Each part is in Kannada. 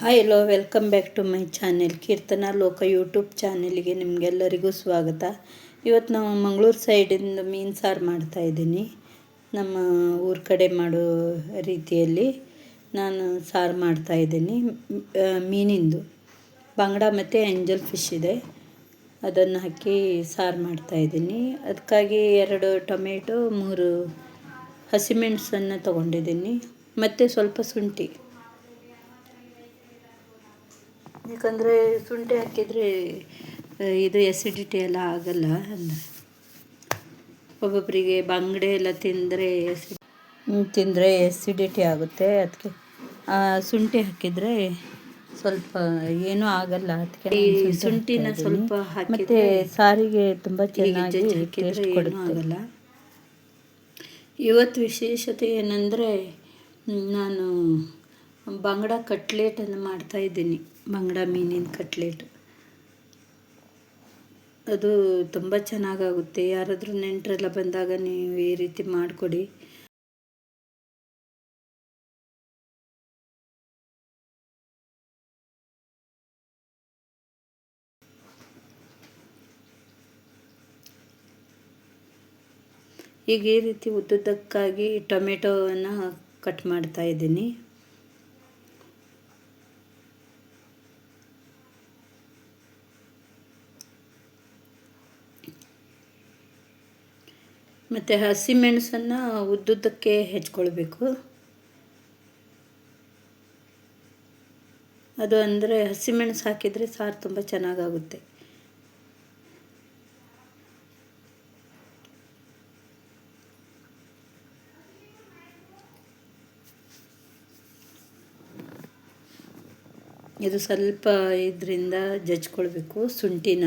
Hi hello welcome back to my channel Keerthana Loka YouTube ಚಾನೆಲ್ಗೆ ನಿಮಗೆಲ್ಲರಿಗೂ ಸ್ವಾಗತ. ಇವತ್ತು ನಾವು ಮಂಗಳೂರು ಸೈಡಿಂದ ಮೀನು ಸಾರು ಮಾಡ್ತಾಯಿದ್ದೀನಿ. ನಮ್ಮ ಊರ ಕಡೆ ಮಾಡೋ ರೀತಿಯಲ್ಲಿ ನಾನು ಸಾರು ಮಾಡ್ತಾಯಿದ್ದೀನಿ. ಮೀನಿಂದು ಬಂಗಡ ಮತ್ತು ಏಂಜಲ್ ಫಿಶ್ ಇದೆ, ಅದನ್ನು ಹಾಕಿ ಸಾರು ಮಾಡ್ತಾಯಿದ್ದೀನಿ. ಅದಕ್ಕಾಗಿ 2 ಟೊಮೆಟೊ, 3 ಹಸಿಮೆಣಸನ್ನು ತೊಗೊಂಡಿದ್ದೀನಿ ಮತ್ತು ಸ್ವಲ್ಪ ಶುಂಠಿ. ಯಾಕಂದರೆ ಶುಂಠಿ ಹಾಕಿದರೆ ಇದು ಎಸಿಡಿಟಿ ಎಲ್ಲ ಆಗಲ್ಲ ಅಲ್ಲ. ಒಬ್ಬೊಬ್ಬರಿಗೆ ಬಂಗಡೆ ಎಲ್ಲ ತಿಂದರೆ ಎಸಿಡಿಟಿ ಆಗುತ್ತೆ. ಅದಕ್ಕೆ ಶುಂಠಿ ಹಾಕಿದರೆ ಸ್ವಲ್ಪ ಏನೂ ಆಗಲ್ಲ. ಅದಕ್ಕೆ ಈ ಶುಂಠಿನ ಸ್ವಲ್ಪ ಹಾಕಿ ಮತ್ತು ಸಾರಿಗೆ ತುಂಬ ಚೆನ್ನಾಗಿ ಟೇಸ್ಟ್ ಕೊಡುತ್ತೆ. ಇವತ್ತು ವಿಶೇಷತೆ ಏನಂದರೆ ನಾನು ಬಂಗಡ ಕಟ್ಲೆಟನ್ನು ಮಾಡ್ತಾಯಿದ್ದೀನಿ. ಬಂಗಡ ಮೀನಿನ ಕಟ್ಲೆಟ್ ಅದು ತುಂಬ ಚೆನ್ನಾಗಾಗುತ್ತೆ. ಯಾರಾದರೂ ನೆಂಟರೆಲ್ಲ ಬಂದಾಗ ನೀವು ಈ ರೀತಿ ಮಾಡಿಕೊಡಿ. ಈಗ ಈ ರೀತಿ ಉದ್ದುದ್ದಕ್ಕಾಗಿ ಟೊಮೆಟೊವನ್ನು ಕಟ್ ಮಾಡ್ತಾಯಿದ್ದೀನಿ. ಮತ್ತು ಹಸಿಮೆಣಸನ್ನು ಉದ್ದುದ್ದಕ್ಕೆ ಹೆಚ್ಕೊಳ್ಬೇಕು. ಅದು ಅಂದರೆ ಹಸಿಮೆಣಸು ಹಾಕಿದರೆ ಸಾರು ತುಂಬ ಚೆನ್ನಾಗಾಗುತ್ತೆ. ಇದು ಸ್ವಲ್ಪ ಇದರಿಂದ ಜಜ್ಕೊಳ್ಬೇಕು ಶುಂಠಿನ.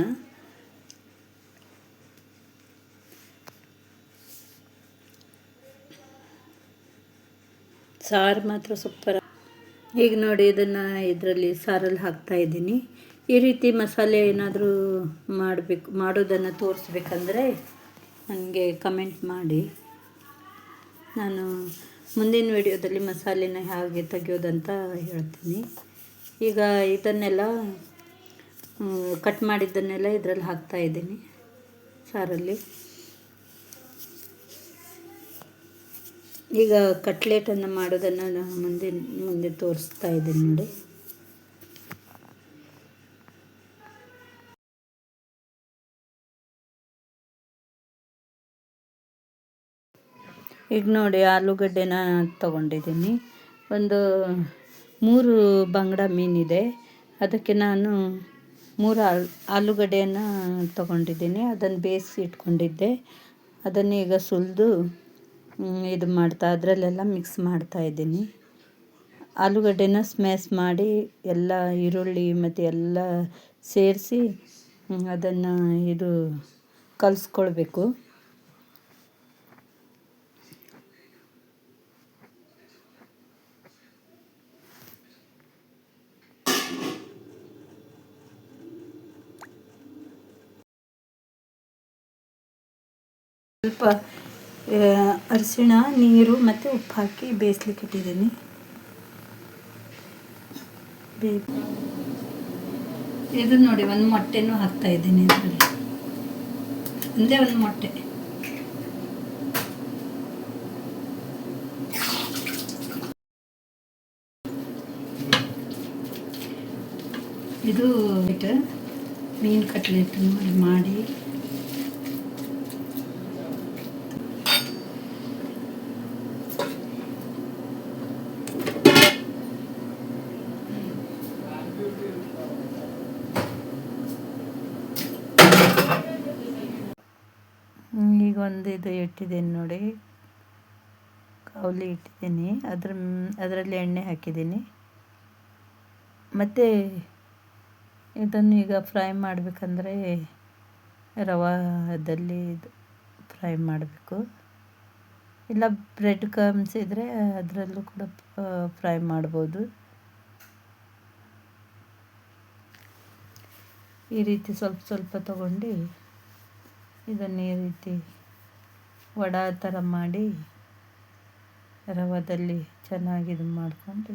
ಸಾರು ಮಾತ್ರ ಸೂಪರ್. ಈಗ ನೋಡಿ ಇದನ್ನು ಇದರಲ್ಲಿ ಸಾರಲ್ಲಿ ಹಾಕ್ತಾಯಿದ್ದೀನಿ. ಈ ರೀತಿ ಮಸಾಲೆ ಏನಾದರೂ ಮಾಡೋದನ್ನು ತೋರಿಸ್ಬೇಕಂದ್ರೆ ನನಗೆ ಕಮೆಂಟ್ ಮಾಡಿ. ನಾನು ಮುಂದಿನ ವಿಡಿಯೋದಲ್ಲಿ ಮಸಾಲೆನ ಹೇಗೆ ತೆಗೆಯೋದಂತ ಹೇಳ್ತೀನಿ. ಈಗ ಇದನ್ನೆಲ್ಲ ಕಟ್ ಮಾಡಿದ್ದನ್ನೆಲ್ಲ ಇದರಲ್ಲಿ ಹಾಕ್ತಾಯಿದ್ದೀನಿ ಸಾರಲ್ಲಿ. ಈಗ ಕಟ್ಲೆಟನ್ನು ಮಾಡೋದನ್ನು ನಾನು ಮುಂದೆ ತೋರಿಸ್ತಾ ಇದ್ದೀನಿ ನೋಡಿ. ಈಗ ನೋಡಿ ಆಲೂಗಡ್ಡೆನ ತೊಗೊಂಡಿದ್ದೀನಿ. ಒಂದು 3 ಬಂಗಡ ಮೀನಿದೆ. ಅದಕ್ಕೆ ನಾನು 3 ಆಲೂಗಡ್ಡೆಯನ್ನು ತೊಗೊಂಡಿದ್ದೀನಿ. ಅದನ್ನು ಬೇಯಿಸಿ ಇಟ್ಕೊಂಡಿದ್ದೆ. ಅದನ್ನು ಈಗ ಸುಲಿದು ಇದು ಅದರಲ್ಲೆಲ್ಲ ಮಿಕ್ಸ್ ಮಾಡ್ತಾಯಿದ್ದೀನಿ. ಆಲೂಗಡ್ಡೆನ ಸ್ಮ್ಯಾಶ್ ಮಾಡಿ ಎಲ್ಲ ಈರುಳ್ಳಿ ಮತ್ತು ಎಲ್ಲ ಸೇರಿಸಿ ಅದನ್ನು ಕಲಿಸ್ಕೊಳ್ಬೇಕು. ಸ್ವಲ್ಪ ಅರಿಶಿಣ, ನೀರು ಮತ್ತು ಉಪ್ಪು ಹಾಕಿ ಬೇಯಿಸ್ಲಿಕ್ಕೆ ಇಟ್ಟಿದ್ದೀನಿ. ಇದು ನೋಡಿ ಒಂದು ಮೊಟ್ಟೆನೂ ಹಾಕ್ತಾಯಿದ್ದೀನಿ ಇದರಲ್ಲಿ. ಒಂದೇ ಒಂದು ಮೊಟ್ಟೆ. ಇದು ಮೀನು ಕಟ್ಲೆಟ್ ಮಾಡಿ ಈಗ ಒಂದು ಇದು ಇಟ್ಟಿದ್ದೀನಿ ನೋಡಿ, ಕಾವಲಿ ಇಟ್ಟಿದ್ದೀನಿ. ಅದರಲ್ಲಿ ಎಣ್ಣೆ ಹಾಕಿದ್ದೀನಿ. ಮತ್ತು ಇದನ್ನು ಈಗ ಫ್ರೈ ಮಾಡಬೇಕಂದ್ರೆ ರವಾದಲ್ಲಿ ಫ್ರೈ ಮಾಡಬೇಕು. ಇಲ್ಲ ಬ್ರೆಡ್ ಕ್ರಮ್ಸ್ ಇದ್ದರೆ ಅದರಲ್ಲೂ ಕೂಡ ಫ್ರೈ ಮಾಡ್ಬೋದು. ಈ ರೀತಿ ಸ್ವಲ್ಪ ಸ್ವಲ್ಪ ತಗೊಂಡು ಇದನ್ನು ಈ ರೀತಿ ವಡಾ ಥರ ಮಾಡಿ ರವದಲ್ಲಿ ಚೆನ್ನಾಗಿ ಇದು ಮಾಡ್ಕೊಂಡು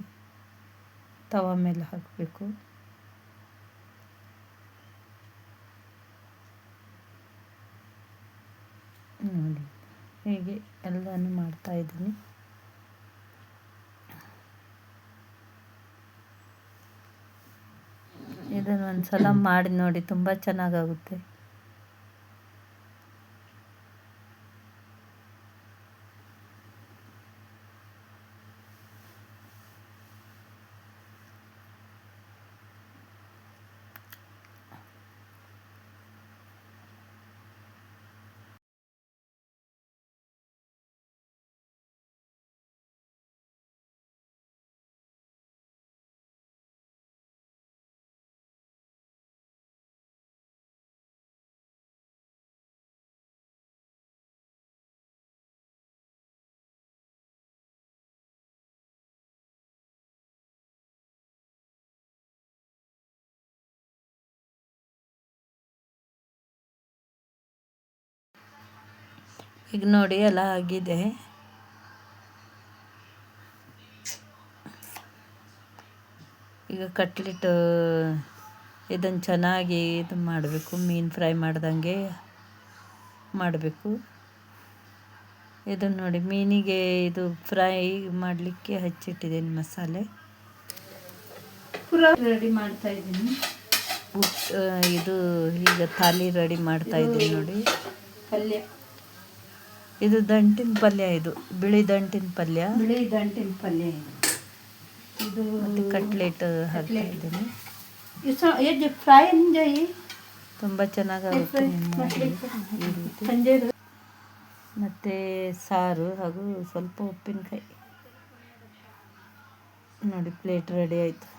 ತವ ಮೇಲೆ ಹಾಕಬೇಕು. ನೋಡಿ ಹೀಗೆ ಎಲ್ಲನೂ ಮಾಡ್ತಾಯಿದ್ದೀನಿ. ಇದನ್ನು ಒಂದು ಸಲ ಮಾಡಿ ನೋಡಿ, ತುಂಬ ಚೆನ್ನಾಗಾಗುತ್ತೆ. ಈಗ ನೋಡಿ ಎಲ್ಲ ಆಗಿದೆ. ಈಗ ಕಟ್ಲೆಟ್ ಇದನ್ನು ಚೆನ್ನಾಗಿ ಇದು ಮಾಡಬೇಕು, ಮೀನು ಫ್ರೈ ಮಾಡ್ದಂಗೆ ಮಾಡಬೇಕು. ಇದನ್ನು ನೋಡಿ ಮೀನಿಗೆ ಇದು ಫ್ರೈ ಮಾಡಲಿಕ್ಕೆ ಹಚ್ಚಿಟ್ಟಿದ್ದೀನಿ ಮಸಾಲೆ. ರೆಡಿ ಮಾಡ್ತಾಯಿದ್ದೀನಿ. ಇದು ಈಗ ಥಾಲಿ ರೆಡಿ ಮಾಡ್ತಾಯಿದ್ದೀನಿ ನೋಡಿ. ಪಲ್ಯ ಇದು ದಂಟಿನ ಪಲ್ಯ, ಇದು ಬಿಳಿ ದಂಟಿನ ಪಲ್ಯ. ಇದು ಮತ್ತು ಕಟ್ಲೆಟ್ ಹಾಕ್ತಾಯಿದ್ದೀನಿ. ಫ್ರೈ ತುಂಬ ಚೆನ್ನಾಗಾಗುತ್ತೆ ಈ ರೀತಿ. ಮತ್ತು ಸಾರು ಹಾಗೂ ಸ್ವಲ್ಪ ಉಪ್ಪಿನಕಾಯಿ. ನೋಡಿ ಪ್ಲೇಟ್ ರೆಡಿ ಆಯಿತು.